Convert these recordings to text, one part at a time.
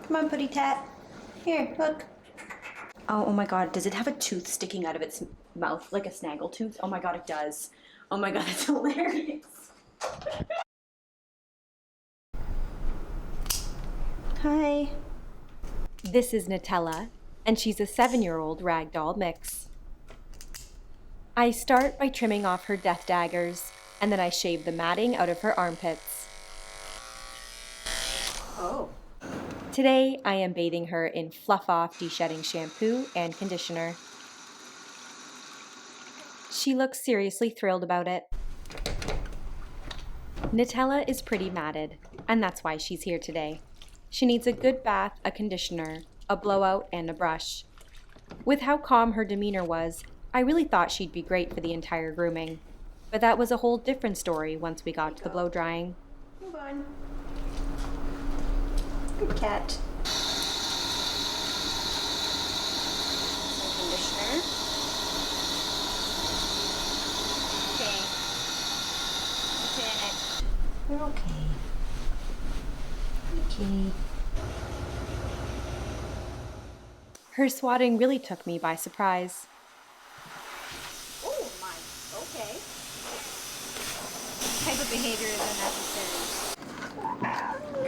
Come on, Putty Tat. Here, look. Oh my god, does it have a tooth sticking out of its mouth, like a snaggletooth? Oh my god, it does. Oh my god, that's hilarious. Hi. This is Nutella, and she's a 7-year-old ragdoll mix. I start by trimming off her death daggers, and then I shave the matting out of her armpits. Oh. Today, I am bathing her in FLUFF de-shedding shampoo and conditioner. She looks seriously thrilled about it. Nutella is pretty matted, and that's why she's here today. She needs a good bath, a conditioner, a blowout, and a brush. With how calm her demeanor was, I really thought she'd be great for the entire grooming. But that was a whole different story once we got to the blow drying. Move on. Good cat. Some conditioner. Okay. What's in it? We're okay. Okay. Her swatting really took me by surprise. Oh my, okay. What type of behavior is unnecessary?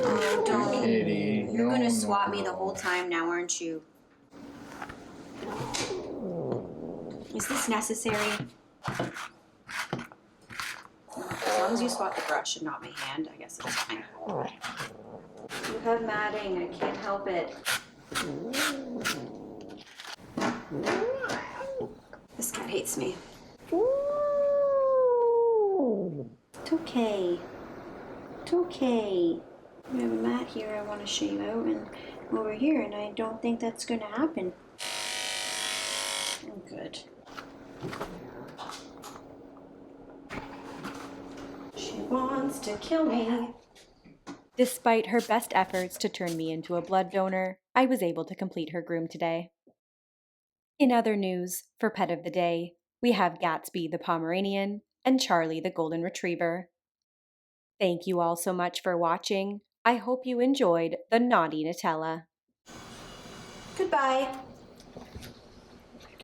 Oh, don't. Kitty. You're gonna swat me the whole time now, aren't you? Is this necessary? As long as you swat the brush and not my hand, I guess it's fine. You have matting, I can't help it. This cat hates me. It's okay. It's okay. We have a mat here I want to shave out and over here, and I don't think that's going to happen. I'm good. She wants to kill me. Despite her best efforts to turn me into a blood donor, I was able to complete her groom today. In other news, for Pet of the Day, we have Gatsby the Pomeranian and Charlie the Golden Retriever. Thank you all so much for watching. I hope you enjoyed the Naughty Nutella. Goodbye.